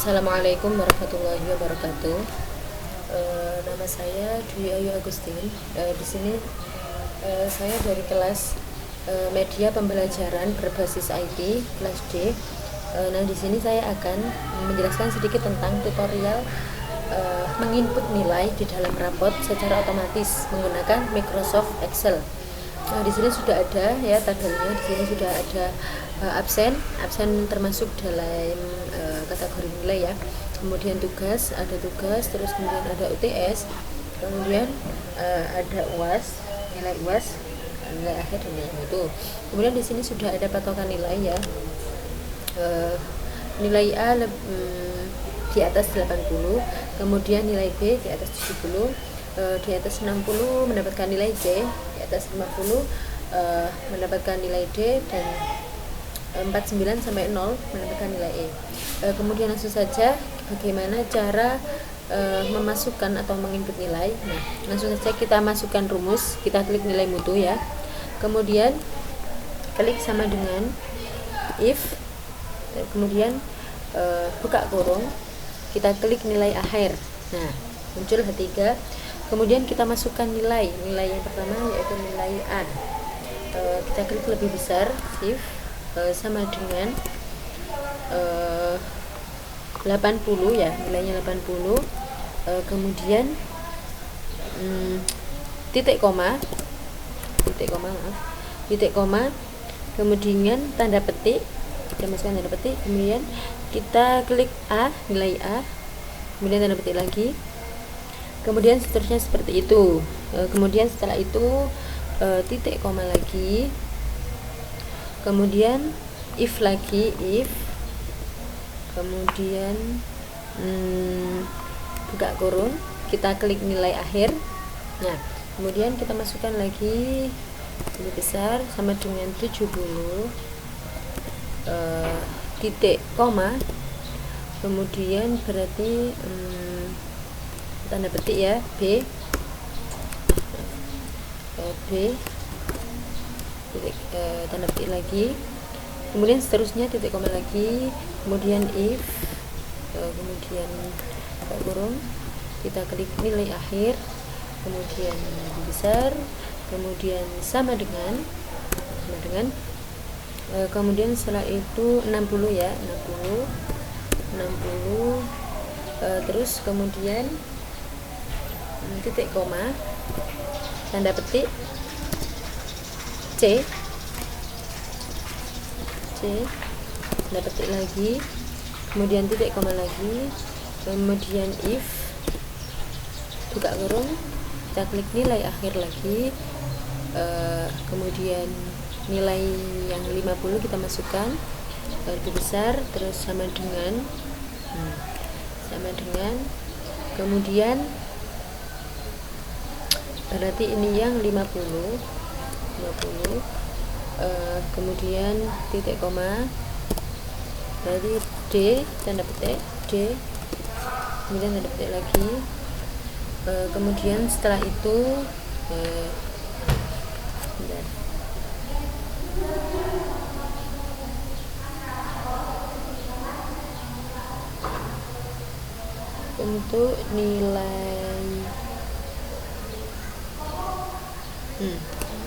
Assalamualaikum warahmatullahi wabarakatuh. Nama saya Dwi Ayu Agustin. Di sini saya dari kelas media pembelajaran berbasis IT kelas D. Nah, di sini saya akan menjelaskan sedikit tentang tutorial menginput nilai di dalam rapot secara otomatis menggunakan Microsoft Excel. Nah, di sini sudah ada ya tabelnya. Di sini sudah ada absen termasuk dalam kategori nilai ya. Kemudian tugas, ada tugas, terus kemudian ada UTS, kemudian ada UAS, nilai UAS, nilai akhir dan nilai mutu. Kemudian di sini sudah ada patokan nilai ya. Nilai A di atas 80, kemudian nilai B di atas 70, di atas 60 mendapatkan nilai C, di atas 50 mendapatkan nilai D, dan 49 sampai 0 mendapatkan nilai E. Kemudian langsung saja bagaimana cara memasukkan atau menginput nilai. Nah, langsung saja kita masukkan rumus, kita klik nilai mutu ya. Kemudian klik sama dengan if, kemudian buka kurung, kita klik nilai akhir. Nah, muncul H3. Kemudian kita masukkan nilai yang pertama yaitu nilai A. Kita klik lebih besar, shift, sama dengan 80 ya, nilainya 80. Kemudian titik koma, kemudian tanda petik, kita masukkan tanda petik, kemudian kita klik A, nilai A, kemudian tanda petik lagi, kemudian seterusnya seperti itu. Kemudian setelah itu titik koma lagi, kemudian if lagi, if, kemudian buka kurung, kita klik nilai akhir. Nah, kemudian kita masukkan lagi lebih besar sama dengan 70, titik koma, kemudian berarti tanda petik ya, B, titik, tanda petik lagi, kemudian seterusnya titik koma lagi, kemudian if, kemudian buka kurung, kita klik nilai akhir, kemudian lebih besar, kemudian sama dengan kemudian setelah itu 60 ya, 60, terus kemudian titik koma, tanda petik C, tanda petik lagi, kemudian titik koma lagi, kemudian if, buka kurung, kita klik nilai akhir lagi, kemudian nilai yang 50 kita masukkan lebih besar, terus sama dengan kemudian berarti ini yang 50, kemudian titik koma, berarti D, tanda petik D, kemudian tanda petik lagi, kemudian setelah itu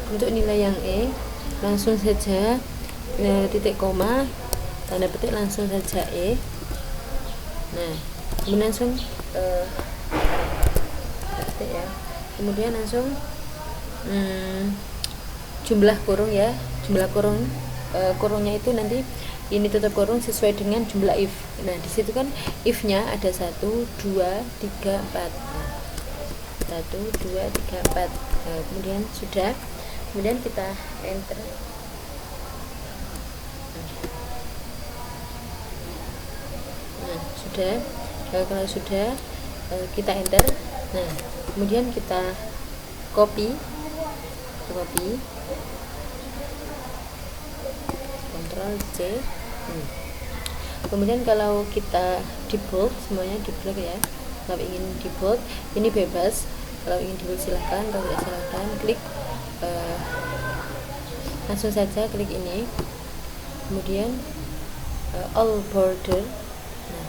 untuk nilai yang E langsung saja titik koma, tanda petik langsung saja E. Nah, kemudian langsung petik ya, kemudian langsung jumlah kurung ya, jumlah kurung, kurungnya itu nanti ini tutup kurung sesuai dengan jumlah if. Nah, di situ kan if-nya ada 1, 2, 3, 4. 1, 2, 3, 4. Kemudian sudah, kemudian kita enter. Nah, sudah. Kalau sudah, kita enter. Nah, kemudian kita copy, Ctrl C. Kemudian kalau kita di bold, semuanya di black ya. Kalau ingin di bold, ini bebas. Kalau ingin di bold silahkan, kalau tidak silahkan klik langsung saja klik ini, kemudian all border. Nah,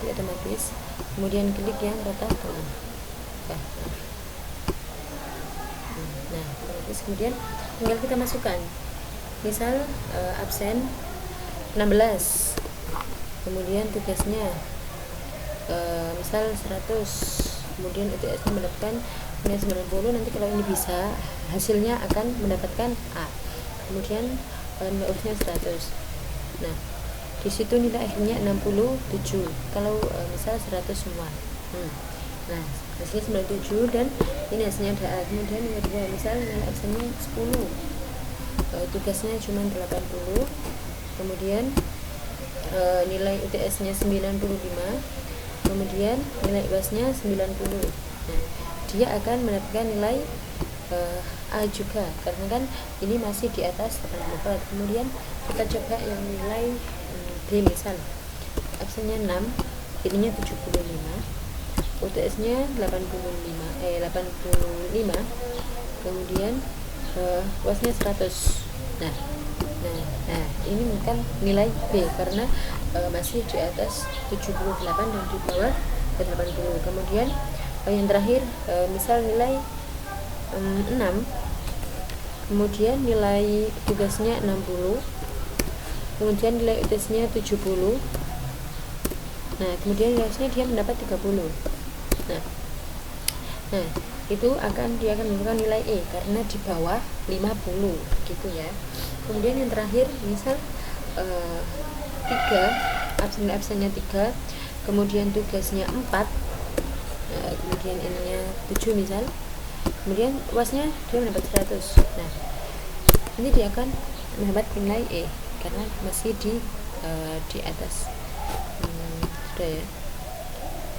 klik otomatis, kemudian klik yang kotak tengah. Nah, otomatis kemudian tinggal kita masukkan, misal absen 16, kemudian tugasnya misal 100, kemudian UTS mendapatkan nilai 90. Nanti kalau ini bisa, hasilnya akan mendapatkan A, kemudian nilai urusnya 100. Nah, di situ nilai akhirnya 67 kalau misal 100 semua. Nah, hasilnya 97 dan ini hasilnya ada A. Kemudian yang kedua, misal nilai absennya 10, tugasnya cuma 80, kemudian nilai UTS nya 95, kemudian nilai UAS-nya 90. Nah, dia akan mendapatkan nilai A juga, karena kan ini masih di atas 84. Kemudian kita coba yang nilai B, misal absennya 6, ininya 75, UTS-nya 85, kemudian UAS-nya 100. Nah, ini bukan nilai B karena masih di atas 78 dan di bawah 80. Kemudian yang terakhir, misal nilai 6, kemudian nilai tugasnya 60, kemudian nilai UTS-nya 70. Nah, kemudian nilainya dia mendapat 30. Nah, itu dia akan mendapatkan nilai E karena di bawah 50 gitu ya. Kemudian yang terakhir, misal 3, absennya 3, kemudian tugasnya 4, kemudian ininya 7 misal, kemudian UAS-nya dia mendapat 100. Nah, ini dia akan mendapat nilai E karena masih di atas. Sudah ya.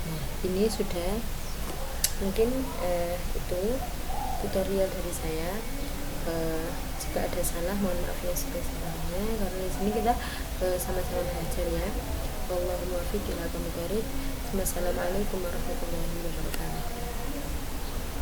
Nah, ini sudah mungkin itu tutorial dari saya. Jika ada salah, mohon maaf ya sebesar-besarnya, karena di sini kita sama-sama belajar ya. Wallahul muwaffiq ila aqwamit thoriq. Wassalamualaikum warahmatullahi wabarakatuh.